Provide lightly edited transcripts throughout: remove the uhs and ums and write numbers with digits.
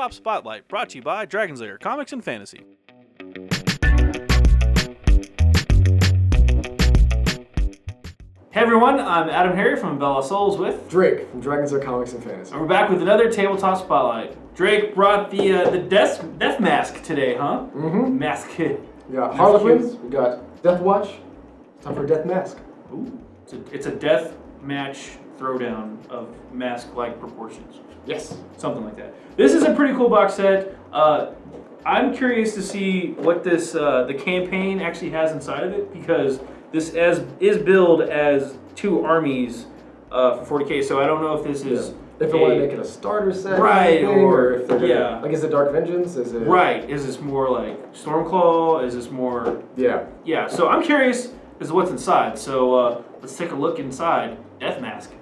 Tabletop Spotlight, brought to you by Dragon's Lair Comics and Fantasy. Hey everyone, I'm AdamHarry from Bella Souls with Drake from Dragon's Lair Comics and Fantasy. And we're back with another Tabletop Spotlight. Drake brought the Death Masque today, huh? Mm-hmm. Masque. We got Harlequins, we got Death Watch. Time for Death Masque. Ooh. It's a death match throwdown of mask-like proportions. Yes. Something like that. This is a pretty cool box set. I'm curious to see what this the campaign actually has inside of it, because this is billed as two armies for 40K. So I don't know if this is if they want to make it a starter set, right? Or if they're yeah, like, is it Dark Vengeance? Is it right? Is this more like Stormclaw? Is this more yeah? So I'm curious as to what's inside. So let's take a look inside Death Masque.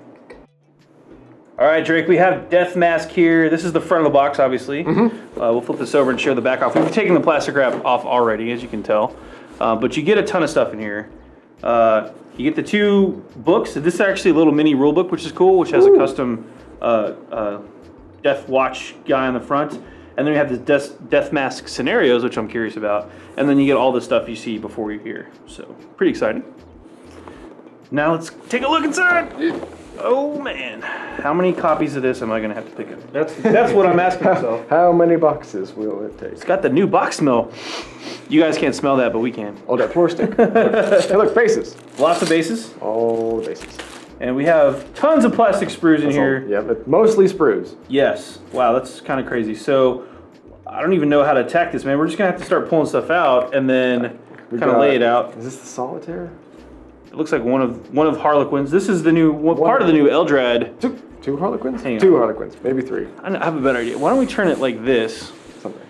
All right, Drake, we have Death Masque here. This is the front of the box, obviously. Mm-hmm. We'll flip this over and show the back off. We've taken the plastic wrap off already, as you can tell. But you get a ton of stuff in here. You get the two books. This is actually a little mini rule book, which is cool, which has a custom Death Watch guy on the front. And then we have the Death Masque scenarios, which I'm curious about. And then you get all the stuff you see before you're here. So, pretty exciting. Now let's take a look inside. Oh man, how many copies of this am I gonna have to pick up? That's what I'm asking myself. How many boxes will it take? It's got the new box smell. You guys can't smell that, but we can. Oh, that floor stick. Hey, look, bases. Lots of bases. All the bases. And we have tons of plastic sprues in here. Yeah, but mostly sprues. Yes. Wow, that's kind of crazy. So I don't even know how to attack this, man. We're just gonna have to start pulling stuff out and then kind of lay it out. Is this the Solitaire? It looks like one of Harlequins. This is the new part of the new Eldrad. Two Harlequins? Hang on. Two Harlequins, maybe three. I have a better idea. Why don't we turn it like this? Something.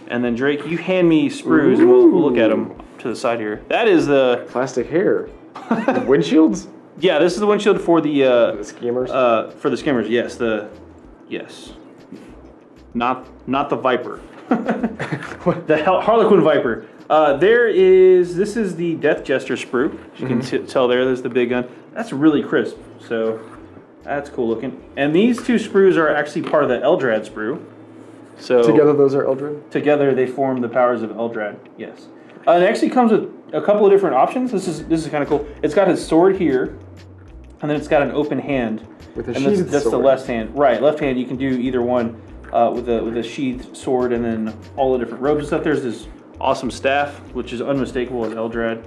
And then Drake, you hand me sprues and we'll look at them to the side here. That is the plastic hair. The windshields? Yeah, this is the windshield for the skimmers. For the skimmers, yes. Not the Viper. The Harlequin Viper. This is the Death Jester sprue. As you can tell there's the big gun. That's really crisp, so that's cool looking. And these two sprues are actually part of the Eldrad sprue. So together those are Eldrad? Together they form the powers of Eldrad, yes. It actually comes with a couple of different options. This is kind of cool. It's got his sword here, and then it's got an open hand. With a sheathed sword. That's the left hand. Right, left hand you can do either one with a sheathed sword, and then all the different robes and stuff. There's this awesome staff, which is unmistakable as Eldrad,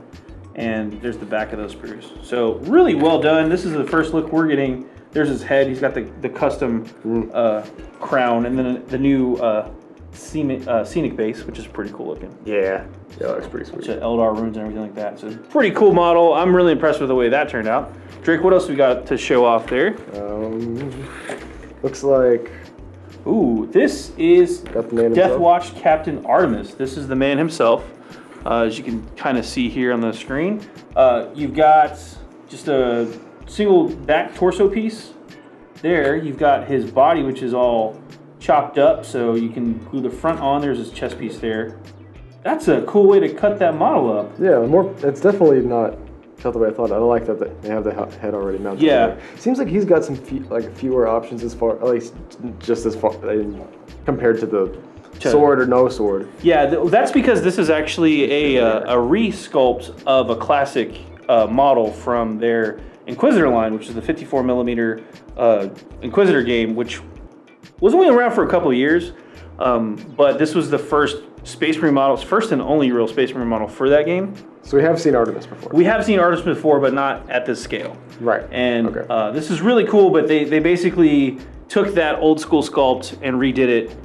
and there's the back of those sprues. So really well done. This is the first look we're getting. There's his head. He's got the custom crown, and then the new scenic base, which is pretty cool looking. Yeah, that looks pretty sweet. Eldar runes and everything like that. So pretty cool model. I'm really impressed with the way that turned out. Drake, what else we got to show off there? Looks like. Ooh, this is Death Watch Captain Artemis. This is the man himself. As you can kind of see here on the screen. You've got just a single back torso piece there. You've got his body, which is all chopped up, so you can glue the front on. There's his chest piece there. That's a cool way to cut that model up. Yeah, it's definitely not cut the way I thought. I like that they have the head already mounted. Yeah. Seems like he's got some fewer options as far, at least just as far compared to the sword or no sword. Yeah, that's because this is actually a re-sculpt of a classic model from their Inquisitor line, which is the 54 millimeter Inquisitor game, which was only around for a couple of years, but this was the first Space Marine model, first and only real Space Marine model for that game. So we have seen Artemis before. We have seen Artemis before, but not at this scale. Right. And this is really cool, but they basically took that old school sculpt and redid it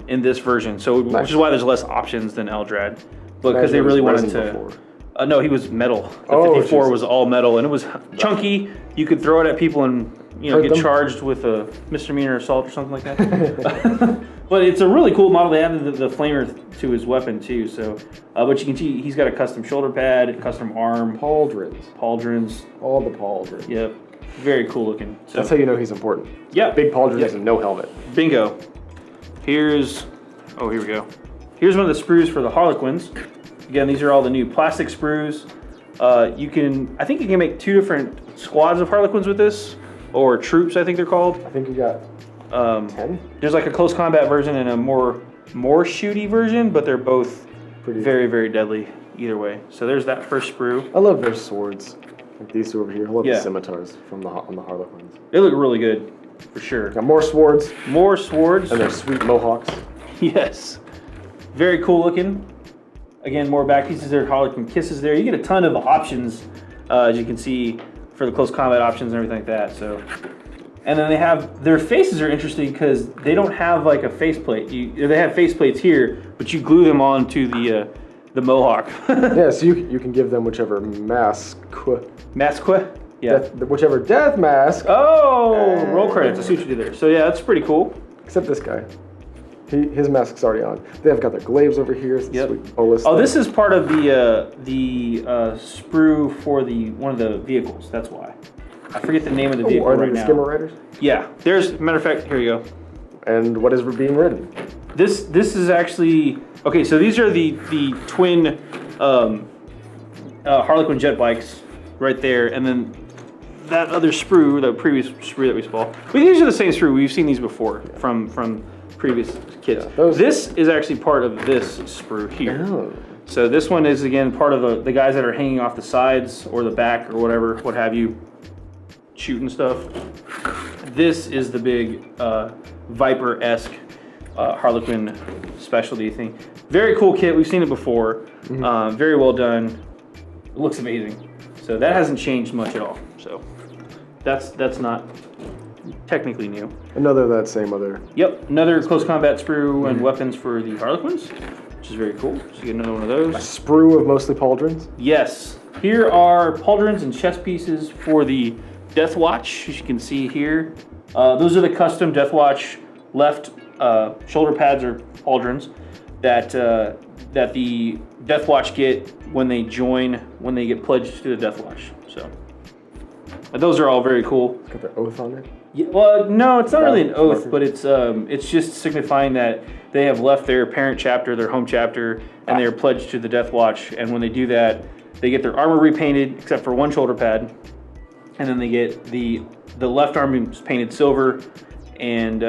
in this version. So which is why there's less options than Eldrad, but because they really wanted to. No, he was metal. The 54 was all metal, and it was chunky. You could throw it at people and get charged with a misdemeanor assault or something like that. But it's a really cool model. They added the flamer to his weapon too. So, but you can see he's got a custom shoulder pad, a custom arm. Pauldrons. All the pauldrons. Yep. Very cool looking. So, that's how you know he's important. Yeah. Big pauldrons and no helmet. Bingo. Here we go. Here's one of the sprues for the Harlequins. Again, these are all the new plastic sprues. I think you can make two different squads of Harlequins with this, or troops, I think they're called. I think you got 10? There's like a close combat version and a more shooty version, but they're both very, very deadly either way. So there's that first sprue. I love their swords. Like these two over here. I love the scimitars on the Harlequins. They look really good, for sure. Got more swords. More swords. And their sweet mohawks. Yes. Very cool looking. Again, more back pieces there, Harlequin kisses there. You get a ton of options, as you can see, for the close combat options and everything like that. So, and then they have, their faces are interesting because they don't have like a faceplate. They have faceplates here, but you glue them onto the mohawk. Yeah, so you can give them whichever mask. Masque? Yeah. Whichever death mask. Oh, roll credits. I see what you did there. So yeah, that's pretty cool. Except this guy. His mask's already on. They've got their glaives over here. Yep. Sweet bolus. Oh, this is part of the sprue for one of the vehicles. That's why. I forget the name of the vehicle are right they the now. skimmer riders? Yeah. There's, matter of fact, here you go. And what is being ridden? This is actually, okay, so these are the twin Harlequin jet bikes right there, and then that other sprue, the previous sprue that we saw. These are the same sprue. We've seen these before from previous kits. Yeah, this is actually part of this sprue here. Oh. So this one is, again, part of the guys that are hanging off the sides or the back or whatever, what have you, shooting stuff. This is the big Viper-esque Harlequin specialty thing. Very cool kit. We've seen it before. Mm-hmm. Very well done. It looks amazing. So that hasn't changed much at all. So that's not technically new. Another that same other. Yep, another close combat sprue and weapons for the Harlequins, which is very cool. So you get another one of those. A sprue of mostly pauldrons? Yes. Here are pauldrons and chest pieces for the Death Watch, as you can see here. Those are the custom Death Watch left shoulder pads or pauldrons that the Death Watch get when they get pledged to the Death Watch. So those are all very cool. It's got their oath on it? Yeah, well, no, it's not really an oath, but it's just signifying that they have left their parent chapter, their home chapter, and they are pledged to the Death Watch. And when they do that, they get their armor repainted, except for one shoulder pad, and then they get the left arm is painted silver, and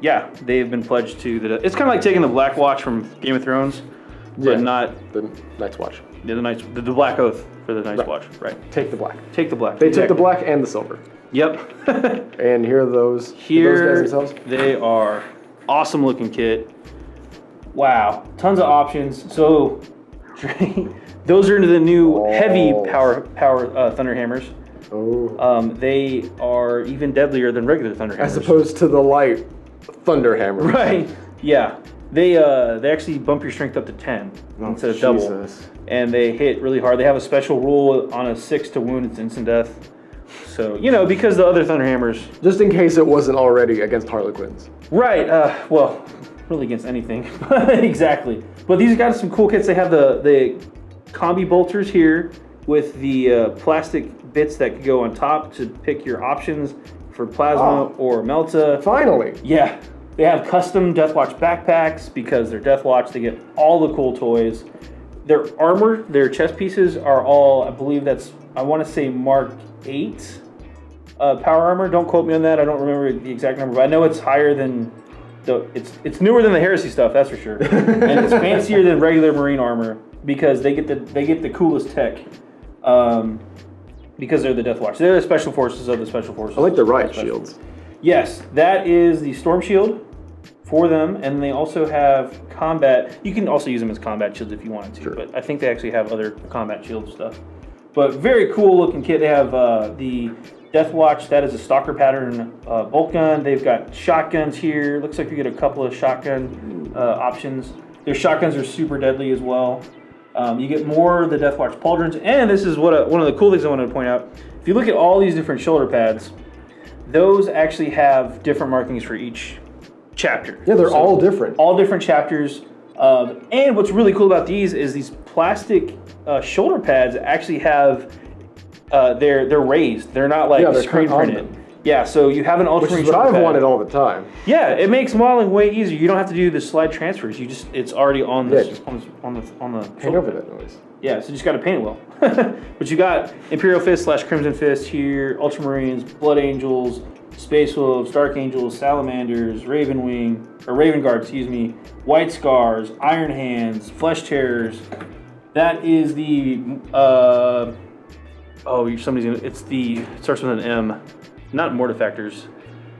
yeah, they have been pledged to the. It's kind of like taking the Black Watch from Game of Thrones, but not the Night's Watch. Yeah, the Black Oath for the Night's Watch, right? Take the black. Take the black. They took the black and the silver. Yep. And here are those. Here those guys themselves. They are awesome looking kit. Wow, tons of options. So those are the new heavy power thunder hammers. Oh. They are even deadlier than regular thunder hammers. As opposed to the light thunder hammer. Right. Yeah. They actually bump your strength up to 10 instead of double. And they hit really hard. They have a special rule on a 6 to wound, it's instant death. So, because the other thunder hammers. Just in case it wasn't already against Harlequins. Right. Well, really against anything. Exactly. But these got some cool kits. They have the combi bolters here with the plastic bits that could go on top to pick your options for plasma or melta. Finally. Yeah. They have custom Death Watch backpacks because they're Death Watch. They get all the cool toys. Their armor, their chest pieces are all, I believe I want to say Mark 8 power armor. Don't quote me on that. I don't remember the exact number, but I know it's higher than it's newer than the Heresy stuff, that's for sure. And it's fancier than regular Marine armor because they get the coolest tech. Because they're the Death Watch. They're the special forces of the special forces. I like the riot shields. Yes, that is the Storm Shield for them, and they also have combat. You can also use them as combat shields if you wanted to, sure. But I think they actually have other combat shield stuff. But very cool looking kit. They have the Death Watch. That is a stalker pattern bolt gun. They've got shotguns here. Looks like you get a couple of shotgun options. Their shotguns are super deadly as well. You get more of the Death Watch pauldrons, and this is one of the cool things I wanted to point out. If you look at all these different shoulder pads, those actually have different markings for each chapter. Yeah, they're all different. All different chapters. And what's really cool about these is these plastic shoulder pads actually have they're raised. They're not like screen printed. Yeah, so you have an ultramarine shoulder pad. Which is what I've wanted all the time. Yeah, it makes modeling way easier. You don't have to do the slide transfers. It's already on the on the paint over that noise. Yeah, so you just got to paint it well. But you got Imperial Fist / Crimson Fist here, Ultramarines, Blood Angels, Space Wolves, Dark Angels, Salamanders, Raven Guard, excuse me, White Scars, Iron Hands, Flesh Terrors. That is the it starts with an M, not Mortifactors.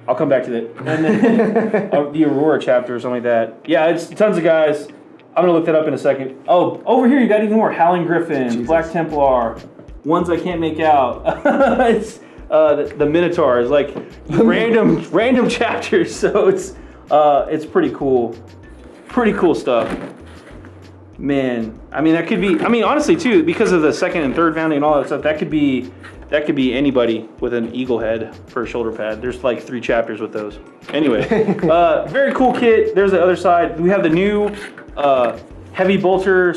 I'll come back to that. And then the Aurora chapter or something like that. Yeah, it's tons of guys. I'm gonna look that up in a second. Oh, over here you got even more. Howling Griffin, Jesus. Black Templar, ones I can't make out. It's the Minotaurs, like random chapters. So it's pretty cool. Pretty cool stuff. Man, I mean that could be. I mean honestly too, because of the second and third founding and all that stuff, that could be anybody with an eagle head for a shoulder pad. There's like 3 chapters with those. Anyway, very cool kit. There's the other side. We have the new heavy bolter /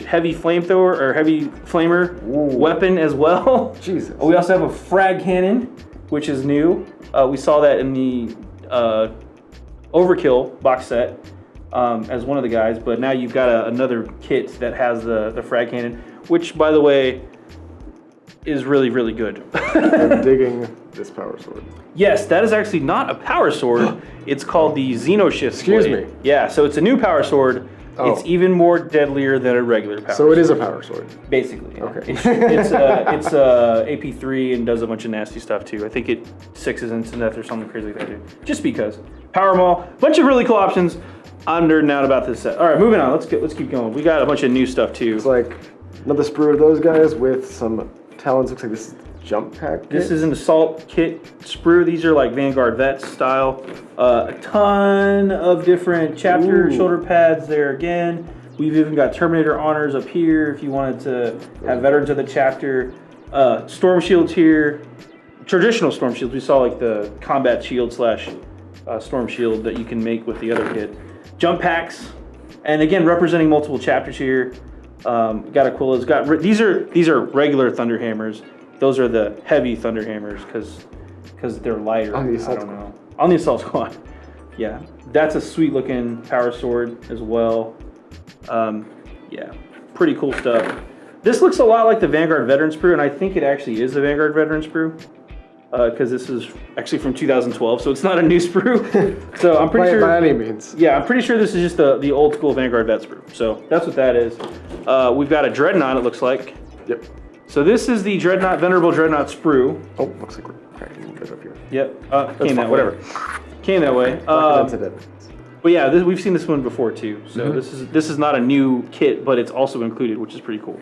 heavy flamethrower or heavy flamer weapon as well. Jesus. We also have a frag cannon, which is new. We saw that in the Overkill box set as one of the guys, but now you've got another kit that has the frag cannon, which, by the way, is really, really good. I'm digging this power sword. Yes, that is actually not a power sword. It's called the Xenoshift Excuse blade. me. Yeah, so it's a new power sword. Oh. It's even more deadlier than a regular power sword. So it is a power sword? Basically. Yeah. Okay. It's AP3 and does a bunch of nasty stuff too. I think it 6s into death or something crazy like that too. Just because. Power Maul, bunch of really cool options. I'm nerding out about this set. All right, moving on. Let's keep going. We got a bunch of new stuff too. It's like another sprue of those guys with some talons. Looks like this is jump pack kit. This is an assault kit sprue. These are like Vanguard Vets style. A ton of different chapter shoulder pads there again. We've even got Terminator honors up here if you wanted to have veterans of the chapter. Storm shields here. Traditional storm shields. We saw like the combat shield / storm shield that you can make with the other kit. Jump packs, and again representing multiple chapters here. Got Aquila's. These are regular Thunderhammers. Those are the heavy Thunderhammers because they're lighter. On the assault squad. On the assault squad. Yeah, that's a sweet looking power sword as well. Yeah, pretty cool stuff. This looks a lot like the Vanguard Veteran Sprue, and I think it actually is the Vanguard Veteran Sprue. Because this is actually from 2012, so it's not a new sprue. So I'm pretty sure. By any means. Yeah, I'm pretty sure this is just the old school Vanguard Vet sprue. So that's what that is. We've got a Dreadnought, it looks like. Yep. So this is the Dreadnought, Venerable Dreadnought sprue. Oh, looks like we're cracking a bit up here. Yep. Came that way. Whatever. Came that way. But yeah, we've seen this one before too. So this is not a new kit, but it's also included, which is pretty cool.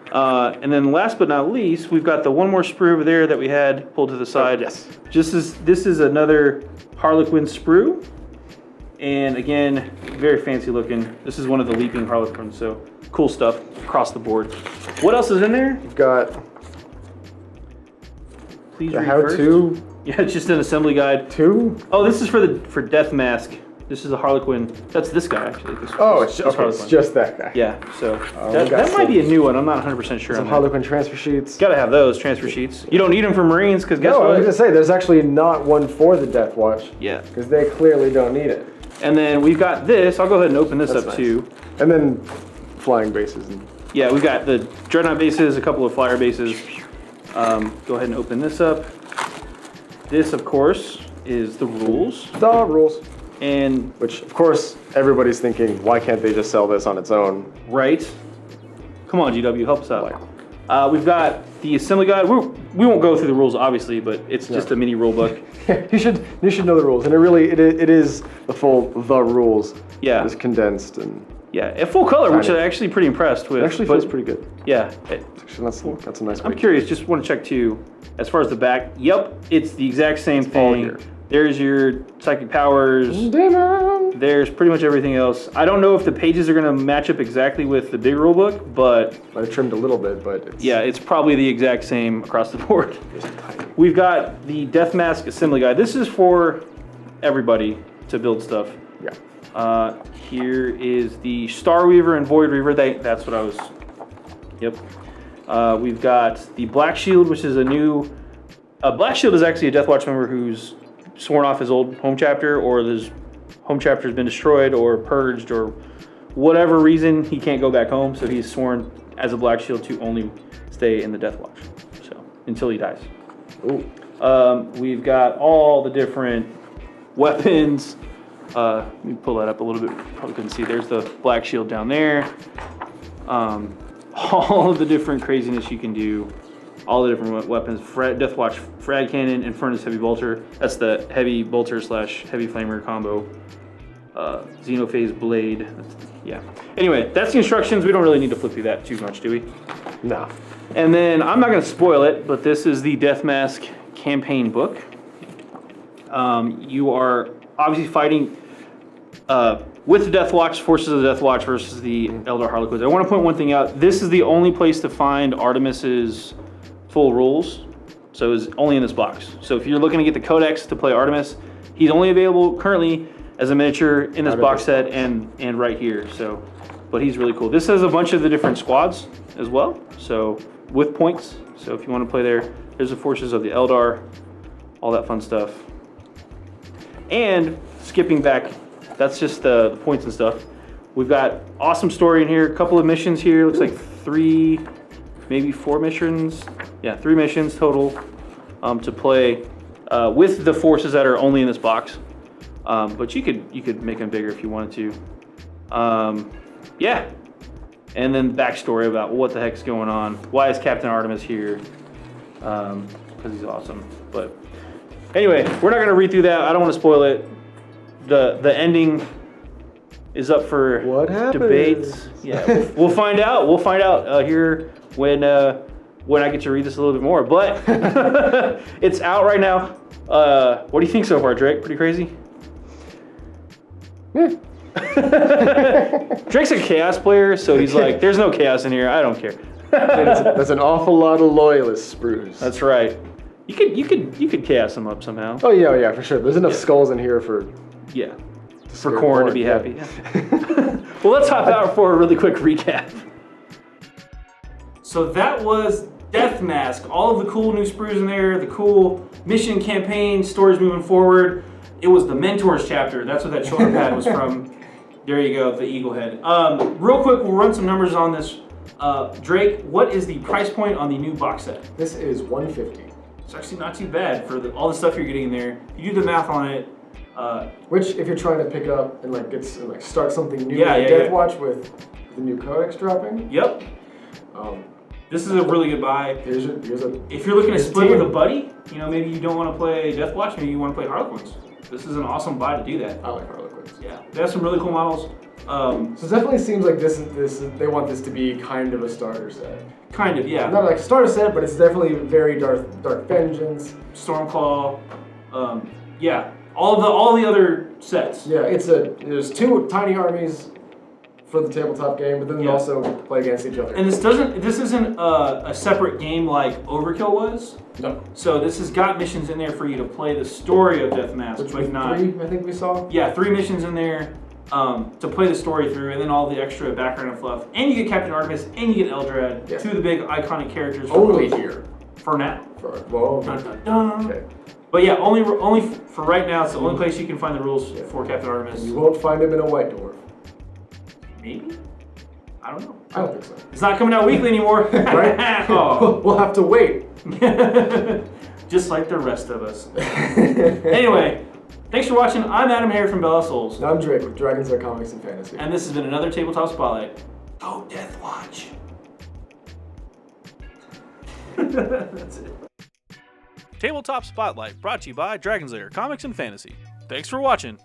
And then last but not least, we've got the one more sprue over there that we had pulled to the side. Yes. This is another Harlequin Sprue. And again, very fancy looking. This is one of the leaping Harlequins, so cool stuff across the board. What else is in there? We've got Please the read how-to. first. Yeah, it's just an assembly guide. 2? Oh, this is for Death Masque. This is a Harlequin. That's this guy, actually. It's just that guy. Yeah, so that might be a new one. I'm not 100% sure. Some Harlequin transfer sheets. Got to have those transfer sheets. You don't need them for Marines because guess what? I was going to say, there's actually not one for the Death Watch. Yeah. Because they clearly don't need it. And then we've got this. I'll go ahead and open this up too. And then flying bases. Yeah, we've got the Dreadnought bases, a couple of flyer bases. Go ahead and open this up. This, of course, is the rules. The rules. And which, of course, everybody's thinking, why can't they just sell this on its own? Right. Come on, GW, help us out. We've got the assembly guide. We won't go through the rules, obviously, but it's just a mini rule book. You should know the rules, and it is the full the rules. Yeah. It's condensed and. Yeah, at full color, which I'm actually pretty impressed with. It actually feels pretty good. Yeah. That's a nice. I'm curious. Just want to check too. As far as the back, yep, it's the exact same thing. There's your psychic powers. There's pretty much everything else. I don't know if the pages are going to match up exactly with the big rule book, but I trimmed a little bit, but it's probably the exact same across the board. We've got the Death Masque assembly guide. This is for everybody to build stuff. Yeah. Here is the Star Weaver and Void Reaver. That's what I was. Yep. We've got the Black Shield, which is a new. Black Shield is actually a Death Watch member who's sworn off his old home chapter, or his home chapter has been destroyed or purged, or whatever reason he can't go back home. So he's sworn as a Black Shield to only stay in the Death Watch, so until he dies. Ooh. We've got all the different weapons. Let me pull that up a little bit. Probably couldn't see. There's the black shield down there. All of the different craziness you can do. All the different weapons. Deathwatch frag cannon and furnace heavy bolter. That's the heavy bolter / heavy flamer combo. Xenophase blade. Yeah. Anyway, that's the instructions. We don't really need to flip through that too much, do we? No. And then I'm not going to spoil it, but this is the Death Masque campaign book. You are obviously fighting with the Death Watch, forces of the Death Watch versus the Eldar Harlequins. I want to point one thing out. This is the only place to find Artemis's full rules. So it's only in this box. So if you're looking to get the Codex to play Artemis, he's only available currently as a miniature in this box set and right here. So, but he's really cool. This has a bunch of the different squads as well. So with points. So if you want to play there, there's the forces of the Eldar, all that fun stuff. And skipping back, that's just the points and stuff. We've got awesome story in here. A couple of missions here. Looks like 3, maybe 4 missions. Yeah, 3 missions total to play with the forces that are only in this box. But you could make them bigger if you wanted to. Yeah. And then backstory about what the heck's going on. Why is Captain Artemis here? Because he's awesome. But anyway, we're not going to read through that. I don't want to spoil it. The ending is up for debates. Yeah, we'll find out. We'll find out here when I get to read this a little bit more. But it's out right now. What do you think so far, Drake? Pretty crazy? Yeah. Drake's a chaos player, so he's like, "There's no chaos in here. I don't care." That's an awful lot of loyalist sprues. That's right. You could chaos them up somehow. Oh yeah, for sure. There's enough skulls in here for for Corn to be happy. Yeah. Well, let's hop out for a really quick recap. So that was Death Masque. All of the cool new sprues in there, the cool mission campaign, stories moving forward. It was the Mentors chapter. That's what that shoulder pad was from. There you go, the eagle head. Real quick, we'll run some numbers on this. Drake, what is the price point on the new box set? This is $150. It's actually not too bad for all the stuff you're getting in there. You do the math on it. Which, if you're trying to pick up and start something new, Death Watch with the new Codex dropping. Yep. This is a really good buy. If you're looking to split with a buddy, maybe you don't want to play Death Watch, maybe you want to play Harlequins. This is an awesome buy to do that. I like Harlequins. Yeah, they have some really cool models. So it definitely seems like they want this to be kind of a starter set. Kind of, yeah. Not like a starter set, but it's definitely very Dark Vengeance, Stormclaw. Yeah, all the other sets. Yeah, there's 2 tiny armies for the tabletop game, but then they also play against each other. And this isn't a separate game like Overkill was. No. So this has got missions in there for you to play the story of Death Masque. Which was 3, I think we saw. Yeah, 3 missions in there to play the story through, and then all the extra background and fluff. And you get Captain Artemis, and you get Eldrad, 2 of the big iconic characters. Only here. For now. Dun, dun, dun. Okay. But yeah, only for right now, it's the only place you can find the rules for Captain Artemis. You won't find him in a White Dwarf. Maybe? I don't know. I don't think so. It's not coming out weekly anymore. Right? Oh. We'll have to wait. Just like the rest of us. Anyway, thanks for watching. I'm AdamHarry from Bella Souls. And I'm Drake with Dragons Are Comics and Fantasy. And this has been another Tabletop Spotlight. Go Death Watch. That's it. Tabletop Spotlight brought to you by Dragon's Lair Comics and Fantasy. Thanks for watching.